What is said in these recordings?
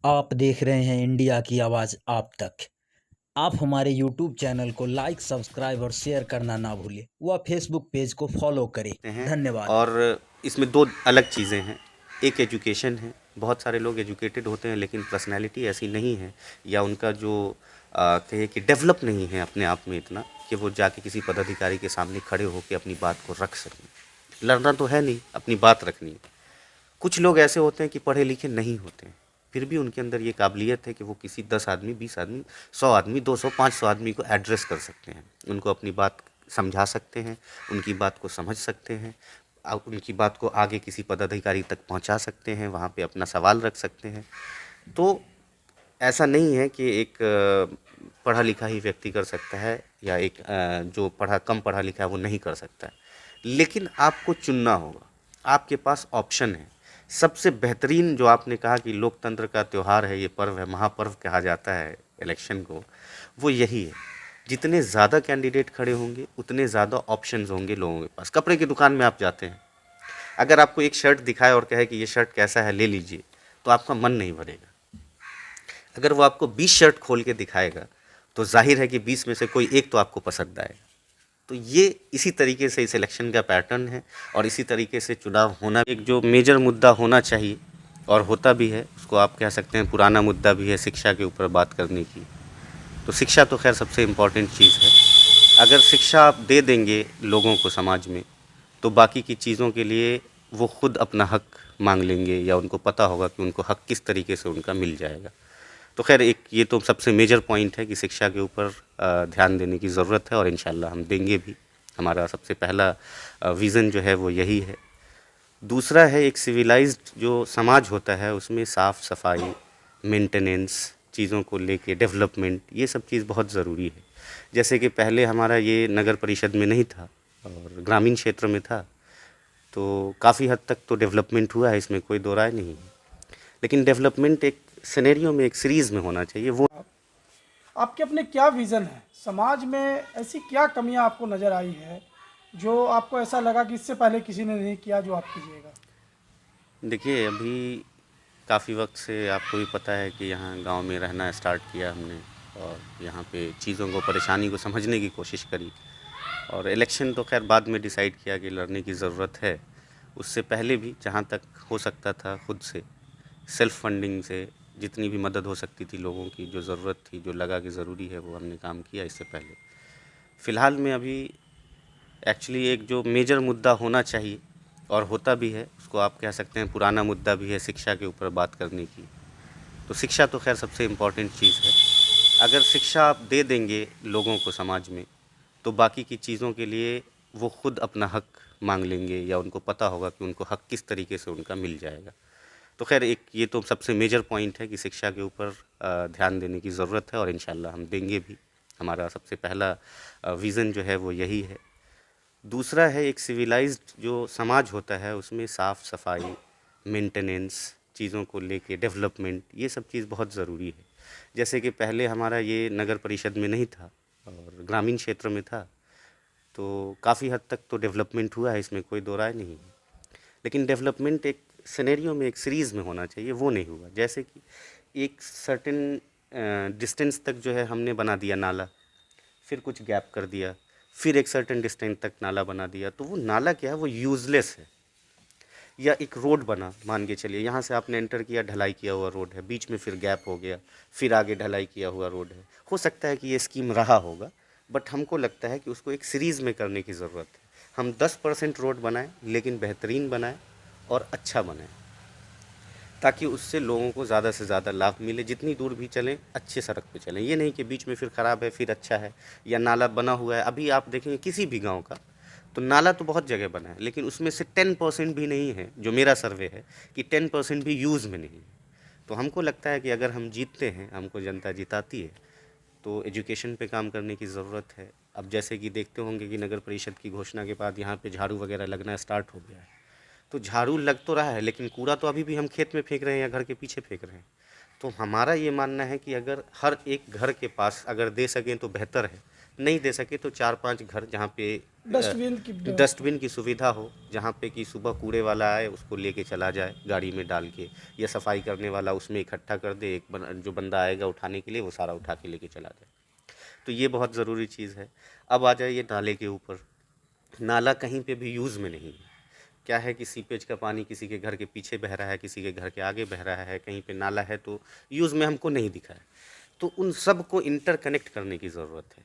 आप देख रहे हैं इंडिया की आवाज़ आप तक। आप हमारे यूट्यूब चैनल को लाइक, सब्सक्राइब और शेयर करना ना भूलें। वह फेसबुक पेज को फॉलो करें। हैं। धन्यवाद। और इसमें दो अलग चीज़ें हैं। एक एजुकेशन है, बहुत सारे लोग एजुकेटेड होते हैं लेकिन पर्सनैलिटी ऐसी नहीं है, या उनका जो कहिए कि डेवलप नहीं है अपने आप में इतना कि वो जाके किसी पदाधिकारी के सामने खड़े होकर अपनी बात को रख सकें। लड़ना तो है नहीं, अपनी बात रखनी है। कुछ लोग ऐसे होते हैं कि पढ़े लिखे नहीं होते हैं, फिर भी उनके अंदर ये काबिलियत है कि वो किसी 10 आदमी, 20 आदमी, 100 आदमी, 200, 500 आदमी को एड्रेस कर सकते हैं, उनको अपनी बात समझा सकते हैं, उनकी बात को समझ सकते हैं, उनकी बात को आगे किसी पदाधिकारी तक पहुंचा सकते हैं, वहाँ पे अपना सवाल रख सकते हैं। तो ऐसा नहीं है कि एक पढ़ा लिखा ही व्यक्ति कर सकता है, या एक जो कम पढ़ा लिखा है वो नहीं कर सकता है। लेकिन आपको चुनना होगा, आपके पास ऑप्शन है। सबसे बेहतरीन जो आपने कहा कि लोकतंत्र का त्यौहार है, ये पर्व है, महापर्व कहा जाता है इलेक्शन को, वो यही है। जितने ज़्यादा कैंडिडेट खड़े होंगे उतने ज़्यादा ऑप्शंस होंगे लोगों के पास। कपड़े की दुकान में आप जाते हैं, अगर आपको एक शर्ट दिखाए और कहे कि ये शर्ट कैसा है, ले लीजिए, तो आपका मन नहीं भरेगा। अगर वो आपको 20 शर्ट खोल के दिखाएगा तो जाहिर है कि 20 में से कोई एक तो आपको पसंद आएगा। तो ये इसी तरीके से इस इलेक्शन का पैटर्न है, और इसी तरीके से चुनाव होना एक जो मेजर मुद्दा होना चाहिए और होता भी है, उसको आप कह सकते हैं पुराना मुद्दा भी है, शिक्षा के ऊपर बात करने की। तो शिक्षा तो खैर सबसे इम्पॉर्टेंट चीज़ है। अगर शिक्षा आप दे देंगे लोगों को समाज में, तो बाकी की चीज़ों के लिए वो खुद अपना हक मांग लेंगे, या उनको पता होगा कि उनको हक किस तरीके से उनका मिल जाएगा। तो खैर एक ये तो सबसे मेजर पॉइंट है कि शिक्षा के ऊपर ध्यान देने की ज़रूरत है, और इंशाल्लाह हम देंगे भी। हमारा सबसे पहला विज़न जो है वो यही है। दूसरा है एक सिविलाइज्ड जो समाज होता है उसमें साफ़ सफाई, मेंटेनेंस, चीज़ों को लेके डेवलपमेंट, ये सब चीज़ बहुत ज़रूरी है। जैसे कि पहले हमारा ये नगर परिषद में नहीं था और ग्रामीण क्षेत्र में था, तो काफ़ी हद तक तो डेवलपमेंट हुआ है, इसमें कोई दो राय नहीं है। लेकिन डेवलपमेंट एक सिनेरियो में, एक सीरीज़ में होना चाहिए। वो आपके अपने क्या विज़न है? समाज में ऐसी क्या कमियां आपको नज़र आई है जो आपको ऐसा लगा कि इससे पहले किसी ने नहीं किया जो आप कीजिएगा? देखिए, अभी काफ़ी वक्त से आपको भी पता है कि यहाँ गांव में रहना स्टार्ट किया हमने, और यहाँ पे चीज़ों को, परेशानी को समझने की कोशिश करी। और इलेक्शन तो खैर बाद में डिसाइड किया कि लड़ने की ज़रूरत है। उससे पहले भी जहाँ तक हो सकता था खुद से, सेल्फ़ फंडिंग से जितनी भी मदद हो सकती थी लोगों की, जो ज़रूरत थी, जो लगा कि ज़रूरी है, वो हमने काम किया इससे पहले। फ़िलहाल में अभी एक्चुअली एक जो मेजर मुद्दा होना चाहिए और होता भी है, उसको आप कह सकते हैं पुराना मुद्दा भी है, शिक्षा के ऊपर बात करने की। तो शिक्षा तो खैर सबसे इम्पॉर्टेंट चीज़ है। अगर शिक्षा आप दे देंगे लोगों को समाज में, तो बाकी की चीज़ों के लिए वो खुद अपना हक मांग लेंगे, या उनको पता होगा कि उनको हक किस तरीके से उनका मिल जाएगा। तो खैर एक ये तो सबसे मेजर पॉइंट है कि शिक्षा के ऊपर ध्यान देने की ज़रूरत है, और इंशाल्लाह हम देंगे भी। हमारा सबसे पहला विज़न जो है वो यही है। दूसरा है एक सिविलाइज्ड जो समाज होता है उसमें साफ़ सफाई, मेंटेनेंस, चीज़ों को लेके डेवलपमेंट, ये सब चीज़ बहुत ज़रूरी है। जैसे कि पहले हमारा ये नगर परिषद में नहीं था और ग्रामीण क्षेत्र में था, तो काफ़ी हद तक तो डेवलपमेंट हुआ है, इसमें कोई दो राय नहीं है। लेकिन डेवलपमेंट एक सिनेरियो में, एक सीरीज़ में होना चाहिए, वो नहीं हुआ। जैसे कि एक सर्टेन डिस्टेंस तक जो है हमने बना दिया नाला, फिर कुछ गैप कर दिया, फिर एक सर्टेन डिस्टेंस तक नाला बना दिया, तो वो नाला क्या है, वो यूज़लेस है। या एक रोड बना, मान के चलिए यहाँ से आपने एंटर किया, ढलाई किया हुआ रोड है, बीच में फिर गैप हो गया, फिर आगे ढलाई किया हुआ रोड है। हो सकता है कि ये स्कीम रहा होगा, बट हमको लगता है कि उसको एक सीरीज़ में करने की ज़रूरत है। हम 10% रोड बनाएं, लेकिन बेहतरीन बनाएं और अच्छा बनाएं, ताकि उससे लोगों को ज़्यादा से ज़्यादा लाभ मिले। जितनी दूर भी चलें, अच्छे सड़क पे चलें, ये नहीं कि बीच में फिर ख़राब है फिर अच्छा है, या नाला बना हुआ है। अभी आप देखेंगे किसी भी गांव का, तो नाला तो बहुत जगह बना है, लेकिन उसमें से 10% भी नहीं है, जो मेरा सर्वे है कि 10% भी यूज़ में नहीं है। तो हमको लगता है कि अगर हम जीतते हैं, हमको जनता जिताती है, तो एजुकेशन पे काम करने की ज़रूरत है। अब जैसे कि देखते होंगे कि नगर परिषद की घोषणा के बाद यहाँ पे झाड़ू वगैरह लगना स्टार्ट हो गया है। तो झाड़ू लग तो रहा है, लेकिन कूड़ा तो अभी भी हम खेत में फेंक रहे हैं या घर के पीछे फेंक रहे हैं। तो हमारा ये मानना है कि अगर हर एक घर के पास अगर दे सकें तो बेहतर है, नहीं दे सके तो 4-5 घर जहाँ पे डस्टबिन की सुविधा हो, जहाँ पे कि सुबह कूड़े वाला आए उसको लेके चला जाए गाड़ी में डाल के, या सफाई करने वाला उसमें इकट्ठा कर दे, जो बंदा आएगा उठाने के लिए वो सारा उठा के लेके चला जाए। तो ये बहुत ज़रूरी चीज़ है। अब आ जाइए नाले के ऊपर। नाला कहीं पे भी यूज़ में नहीं है। क्या है कि सीपेज का पानी किसी के घर के पीछे बह रहा है, किसी के घर के आगे बह रहा है, कहीं पे नाला है तो यूज़ में हमको नहीं दिखा है। तो उन सब को इंटरकनेक्ट करने की ज़रूरत है।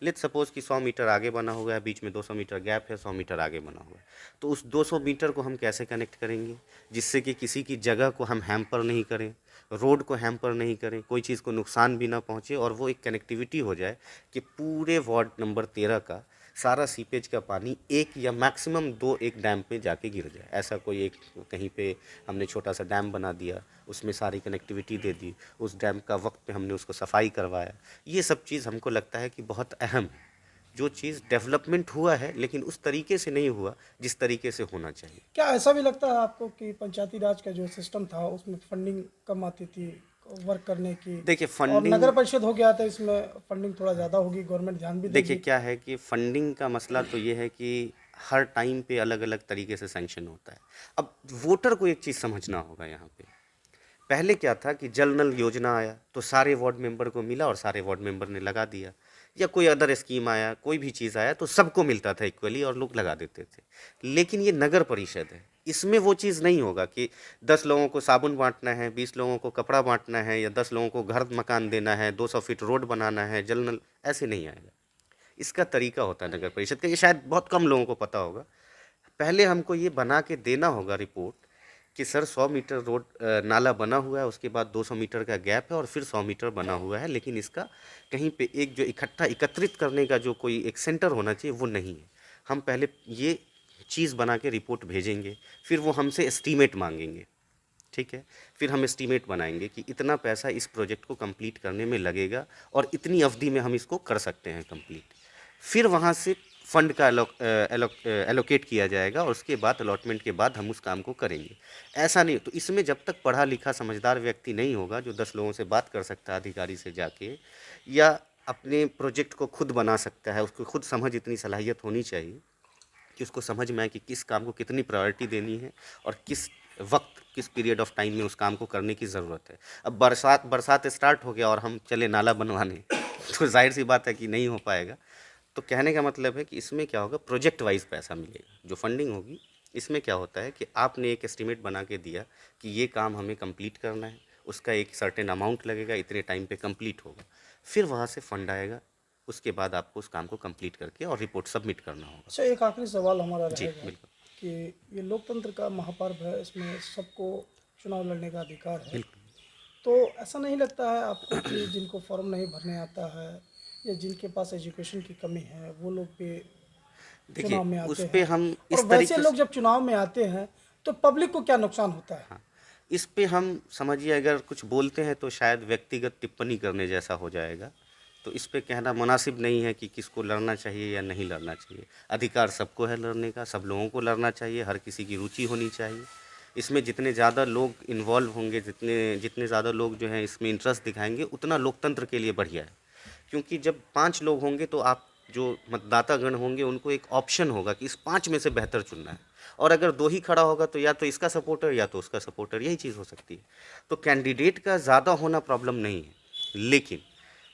लेट्स सपोज़ कि 100 मीटर आगे बना हुआ है, बीच में 200 मीटर गैप है, 100 मीटर आगे बना हुआ है। तो उस 200 मीटर को हम कैसे कनेक्ट करेंगे जिससे कि किसी की जगह को हम हैम्पर नहीं करें, रोड को हैम्पर नहीं करें, कोई चीज़ को नुकसान भी ना पहुँचे, और वो एक कनेक्टिविटी हो जाए कि पूरे वार्ड नंबर 13 का सारा सीपेज का पानी एक या मैक्सिमम 2 एक डैम पे जाके गिर जाए। ऐसा कोई एक कहीं पे हमने छोटा सा डैम बना दिया, उसमें सारी कनेक्टिविटी दे दी, उस डैम का वक्त पे हमने उसको सफाई करवाया। ये सब चीज़ हमको लगता है कि बहुत अहम है। जो चीज़ डेवलपमेंट हुआ है लेकिन उस तरीके से नहीं हुआ जिस तरीके से होना चाहिए। क्या ऐसा भी लगता है आपको कि पंचायती राज का जो सिस्टम था उसमें फंडिंग कम आती थी वर्क करने की? देखिए और फंडिंग, नगर परिषद हो गया था, इसमें फंडिंग थोड़ा ज़्यादा होगी, गवर्नमेंट ध्यान भी देखिए देगी। क्या है कि फंडिंग का मसला तो ये है कि हर टाइम पे अलग अलग तरीके से सैंक्शन होता है। अब वोटर को एक चीज़ समझना होगा यहाँ पे। पहले क्या था कि जल नल योजना आया तो सारे वार्ड मेंबर को मिला और सारे वार्ड मेंबर ने लगा दिया, या कोई अदर स्कीम आया, कोई भी चीज़ आया तो सबको मिलता था इक्वली और लोग लगा देते थे। लेकिन ये नगर परिषद है, इसमें वो चीज़ नहीं होगा कि 10 लोगों को साबुन बांटना है, 20 लोगों को कपड़ा बांटना है, या 10 लोगों को घर मकान देना है, 200 फीट रोड बनाना है, जल नल, ऐसे नहीं आएगा। इसका तरीका होता है नगर परिषद का, ये शायद बहुत कम लोगों को पता होगा। पहले हमको ये बना के देना होगा रिपोर्ट कि सर 100 मीटर रोड नाला बना हुआ है, उसके बाद 200 मीटर का गैप है और फिर 100 मीटर बना हुआ है, लेकिन इसका कहीं पे एक जो इकट्ठा एकत्रित करने का जो कोई एक सेंटर होना चाहिए वो नहीं है। हम पहले ये चीज़ बना के रिपोर्ट भेजेंगे, फिर वो हमसे एस्टीमेट मांगेंगे, ठीक है। फिर हम एस्टीमेट बनाएंगे कि इतना पैसा इस प्रोजेक्ट को कंप्लीट करने में लगेगा और इतनी अवधि में हम इसको कर सकते हैं कंप्लीट। फिर वहाँ से फंड का एलोकेट किया जाएगा और उसके बाद अलॉटमेंट के बाद हम उस काम को करेंगे। ऐसा नहीं, तो इसमें जब तक पढ़ा लिखा समझदार व्यक्ति नहीं होगा जो 10 लोगों से बात कर सकता है अधिकारी से जाके, या अपने प्रोजेक्ट को खुद बना सकता है, उसको खुद समझ इतनी सलाहियत होनी चाहिए कि उसको समझ में आए कि किस काम को कितनी प्रायोरिटी देनी है और किस वक्त, किस पीरियड ऑफ टाइम में उस काम को करने की ज़रूरत है। अब बरसात स्टार्ट हो गया और हम चले नाला बनवाने तो जाहिर सी बात है कि नहीं हो पाएगा। तो कहने का मतलब है कि इसमें क्या होगा, प्रोजेक्ट वाइज पैसा मिलेगा। जो फंडिंग होगी इसमें क्या होता है कि आपने एक एस्टीमेट बना के दिया कि ये काम हमें कंप्लीट करना है, उसका एक सर्टेन अमाउंट लगेगा, इतने टाइम पे कंप्लीट होगा, फिर वहाँ से फंड आएगा, उसके बाद आपको उस काम को कंप्लीट करके और रिपोर्ट सबमिट करना होगा। अच्छा, एक आखिरी सवाल हमारा जी रहेगा बिल्कुल। कि ये लोकतंत्र का महापर्व है, इसमें सबको चुनाव लड़ने का अधिकार है, बिल्कुल। तो ऐसा नहीं लगता है आपको कि जिनको फॉर्म नहीं भरने आता है या जिनके पास एजुकेशन की कमी है वो लोग भी देखिए चुनाव में उस आते पे हैं? हम और इस वैसे तरीके लोग से, जब चुनाव में आते हैं तो पब्लिक को क्या नुकसान होता है? हाँ, इस पे हम समझिए अगर कुछ बोलते हैं तो शायद व्यक्तिगत टिप्पणी करने जैसा हो जाएगा। तो इस पे कहना मुनासिब नहीं है कि किसको लड़ना चाहिए या नहीं लड़ना चाहिए। अधिकार सबको है लड़ने का, सब लोगों को लड़ना चाहिए, हर किसी की रुचि होनी चाहिए। इसमें जितने ज़्यादा लोग इन्वॉल्व होंगे, जितने जितने ज़्यादा लोग जो हैं इसमें इंटरेस्ट दिखाएंगे, उतना लोकतंत्र के लिए बढ़िया है। क्योंकि जब 5 लोग होंगे तो आप जो मतदातागण होंगे उनको एक ऑप्शन होगा कि इस 5 में से बेहतर चुनना है, और अगर 2 ही खड़ा होगा तो या तो इसका सपोर्टर या तो उसका सपोर्टर, यही चीज़ हो सकती है। तो कैंडिडेट का ज़्यादा होना प्रॉब्लम नहीं है, लेकिन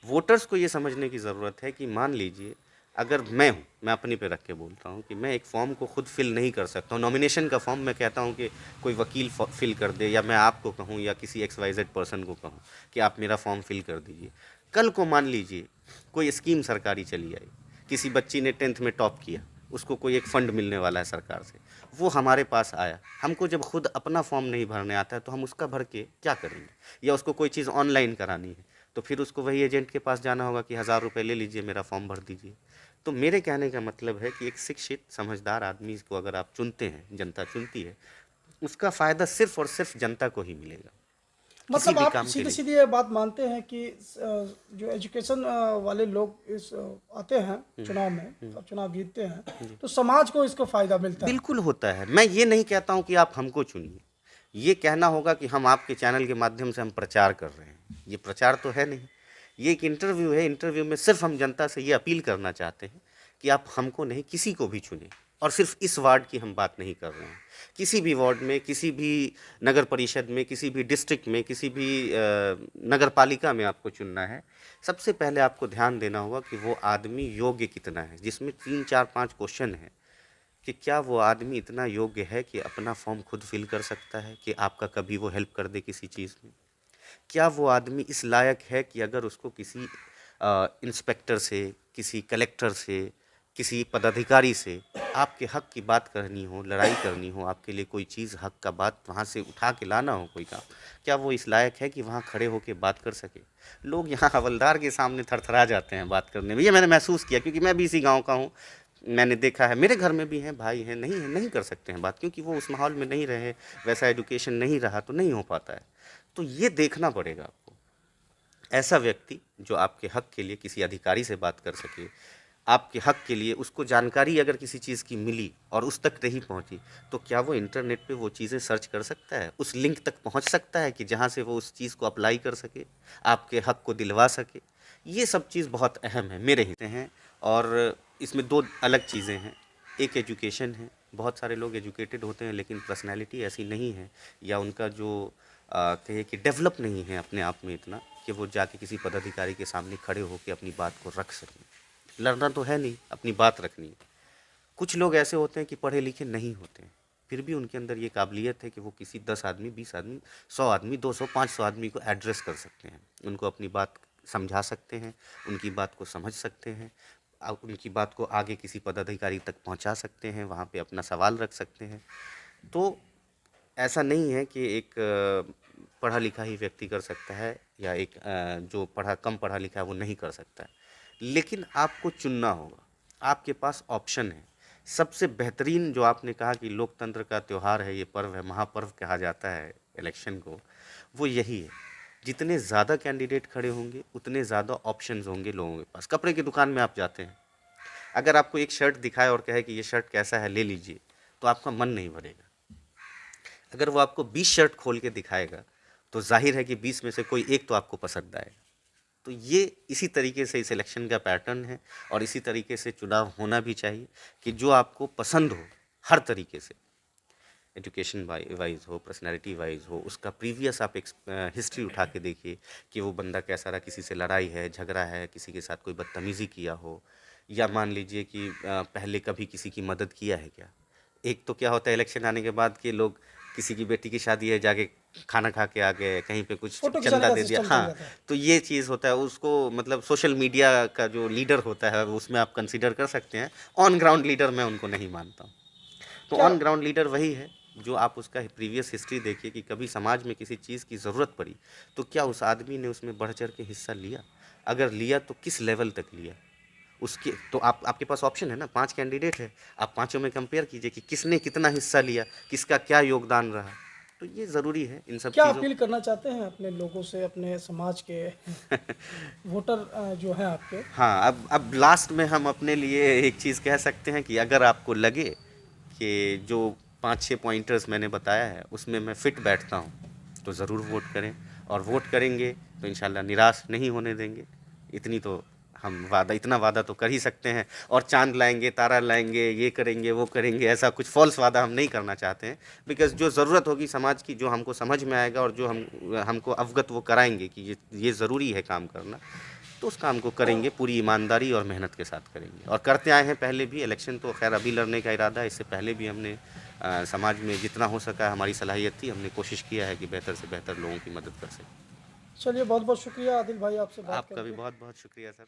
वोटर्स को ये समझने की ज़रूरत है कि मान लीजिए अगर मैं हूँ, मैं अपने पे रख के बोलता हूँ कि मैं एक फॉर्म को खुद फिल नहीं कर सकता हूँ, नॉमिनेशन का फॉर्म मैं कहता हूँ कि कोई वकील फिल कर दे, या मैं आपको कहूँ या किसी XYZ पर्सन को कहूँ कि आप मेरा फॉर्म फिल कर दीजिए। कल को मान लीजिए कोई स्कीम सरकारी चली आई, किसी बच्ची ने 10th में टॉप किया, उसको कोई एक फ़ंड मिलने वाला है सरकार से, वो हमारे पास आया, हमको जब खुद अपना फॉर्म नहीं भरने आता है तो हम उसका भर के क्या करेंगे? या उसको कोई चीज़ ऑनलाइन करानी है तो फिर उसको वही एजेंट के पास जाना होगा कि 1000 रुपये ले लीजिए, मेरा फॉर्म भर दीजिए। तो मेरे कहने का मतलब है कि एक शिक्षित समझदार आदमी को अगर आप चुनते हैं, जनता चुनती है, उसका फ़ायदा सिर्फ और सिर्फ जनता को ही मिलेगा, किसी मतलब भी आप काम के सीधे लिए। सीधे ये बात मानते हैं कि जो एजुकेशन वाले लोग इस आते हैं चुनाव में और चुनाव जीतते हैं तो समाज को इसको फायदा मिलता है? बिल्कुल होता है। मैं ये नहीं कहता हूँ कि आप हमको चुनिए, ये कहना होगा कि हम आपके चैनल के माध्यम से हम प्रचार कर रहे हैं, ये प्रचार तो है नहीं। ये एक इंटरव्यू है, इंटरव्यू में सिर्फ हम जनता से ये अपील करना चाहते हैं कि आप हमको नहीं, किसी को भी चुनें। और सिर्फ इस वार्ड की हम बात नहीं कर रहे हैं, किसी भी वार्ड में, किसी भी नगर परिषद में, किसी भी डिस्ट्रिक्ट में, किसी भी नगर पालिका में आपको चुनना है। सबसे पहले आपको ध्यान देना होगा कि वो आदमी योग्य कितना है, जिसमें 3, 4, 5 क्वेश्चन है कि क्या वो आदमी इतना योग्य है कि अपना फॉर्म खुद फिल कर सकता है, कि आपका कभी वो हेल्प कर दे किसी चीज़ में। क्या वो आदमी इस लायक है कि अगर उसको किसी इंस्पेक्टर से, किसी कलेक्टर से, किसी पदाधिकारी से आपके हक की बात करनी हो, लड़ाई करनी हो, आपके लिए कोई चीज़ हक का बात वहाँ से उठा के लाना हो कोई काम, क्या वो इस लायक है कि वहाँ खड़े होकर बात कर सके। लोग यहाँ हवलदार के सामने थरथरा जाते हैं बात करने में। ये मैंने महसूस किया, क्योंकि मैं भी इसी गाँव का हूँ। मैंने देखा है, मेरे घर में भी हैं, भाई हैं, नहीं कर सकते हैं बात, क्योंकि वो उस माहौल में नहीं रहे, वैसा एजुकेशन नहीं रहा, तो नहीं हो पाता है। तो ये देखना पड़ेगा आपको, ऐसा व्यक्ति जो आपके हक के लिए किसी अधिकारी से बात कर सके, आपके हक के लिए उसको जानकारी अगर किसी चीज़ की मिली और उस तक नहीं पहुंची, तो क्या वो इंटरनेट पे वो चीज़ें सर्च कर सकता है, उस लिंक तक पहुंच सकता है कि जहां से वो उस चीज़ को अप्लाई कर सके, आपके हक को दिलवा सके। ये सब चीज़ बहुत अहम है मेरे हिस्से हैं। और इसमें 2 अलग चीज़ें हैं, एक एजुकेशन है। बहुत सारे लोग एजुकेटेड होते हैं लेकिन पर्सनैलिटी ऐसी नहीं है, या उनका जो कहिए कि डेवलप नहीं है अपने आप में इतना कि वो जाके किसी पदाधिकारी के सामने खड़े होकर अपनी बात को रख सकें। लड़ना तो है नहीं, अपनी बात रखनी है। कुछ लोग ऐसे होते हैं कि पढ़े लिखे नहीं होते हैं, फिर भी उनके अंदर ये काबिलियत है कि वो किसी 10 आदमी, 20 आदमी, 100 आदमी, 200, 500 आदमी को एड्रेस कर सकते हैं, उनको अपनी बात समझा सकते हैं, उनकी बात को समझ सकते हैं, उनकी बात को आगे किसी पदाधिकारी तक पहुंचा सकते हैं, वहाँ पे अपना सवाल रख सकते हैं। तो ऐसा नहीं है कि एक पढ़ा लिखा ही व्यक्ति कर सकता है, या एक जो कम पढ़ा लिखा है वो नहीं कर सकता है, लेकिन आपको चुनना होगा, आपके पास ऑप्शन है। सबसे बेहतरीन जो आपने कहा कि लोकतंत्र का त्यौहार है, ये पर्व है, महापर्व कहा जाता है इलेक्शन को, वो यही है। जितने ज़्यादा कैंडिडेट खड़े होंगे उतने ज़्यादा ऑप्शंस होंगे लोगों के पास। कपड़े की दुकान में आप जाते हैं, अगर आपको एक शर्ट दिखाए और कहे कि ये शर्ट कैसा है, ले लीजिए, तो आपका मन नहीं भरेगा। अगर वो आपको 20 शर्ट खोल के दिखाएगा तो जाहिर है कि 20 में से कोई एक तो आपको पसंद आएगा। तो ये इसी तरीके से इस इलेक्शन का पैटर्न है, और इसी तरीके से चुनाव होना भी चाहिए कि जो आपको पसंद हो हर तरीके से, एजुकेशन वाइज हो, पर्सनैलिटी वाइज हो, उसका प्रीवियस आप हिस्ट्री उठा के देखिए कि वो बंदा कैसा रहा, किसी से लड़ाई है, झगड़ा है, किसी के साथ कोई बदतमीज़ी किया हो, या मान लीजिए कि पहले कभी किसी की मदद किया है क्या। एक तो क्या होता है इलेक्शन आने के बाद कि लोग, किसी की बेटी की शादी है, जाके खाना खा के आ गए, कहीं पे कुछ फोटो खिंचाने चंदा का दे दिया, सिस्टम चल हाँ, जाता है। तो ये चीज़ होता है। उसको मतलब सोशल मीडिया का जो लीडर होता है उसमें आप कंसीडर कर सकते हैं, ऑन ग्राउंड लीडर मैं उनको नहीं मानता हूँ। तो क्या ऑन ग्राउंड लीडर वही है जो आप उसका प्रीवियस हिस्ट्री देखिए कि कभी समाज में किसी चीज़ की ज़रूरत पड़ी तो क्या उस आदमी ने उसमें बढ़ चढ़ के हिस्सा लिया, अगर लिया तो किस लेवल तक लिया। उसके तो आपके पास ऑप्शन है ना, 5 कैंडिडेट है, आप पाँचों में कंपेयर कीजिए कि किसने कितना हिस्सा लिया, किसका क्या योगदान रहा। तो ये ज़रूरी है इन सब क्या चीज़ों। अपील करना चाहते हैं अपने लोगों से, अपने समाज के वोटर जो हैं आपके? हाँ, अब लास्ट में हम अपने लिए एक चीज़ कह सकते हैं कि अगर आपको लगे कि जो 5-6 पॉइंटर्स मैंने बताया है उसमें मैं फिट बैठता हूँ, तो ज़रूर वोट करें, और वोट करेंगे तो इंशाल्लाह निराश नहीं होने देंगे। इतना वादा तो कर ही सकते हैं। और चांद लाएंगे, तारा लाएंगे, ये करेंगे, वो करेंगे, ऐसा कुछ फॉल्स वादा हम नहीं करना चाहते हैं। बिकॉज़ जो ज़रूरत होगी समाज की, जो हमको समझ में आएगा और जो हमको अवगत वो कराएंगे कि ये ज़रूरी है काम करना, तो उस काम को करेंगे, पूरी ईमानदारी और मेहनत के साथ करेंगे। और करते आए हैं पहले भी। इलेक्शन तो खैर अभी लड़ने का इरादा है, इससे पहले भी हमने समाज में जितना हो सका हमारी सलाहियत थी, हमने कोशिश किया है कि बेहतर से बेहतर लोगों की मदद कर सकें। चलिए, बहुत बहुत शुक्रिया आदिल भाई, आपसे बात आपका भी करके। बहुत बहुत शुक्रिया सर।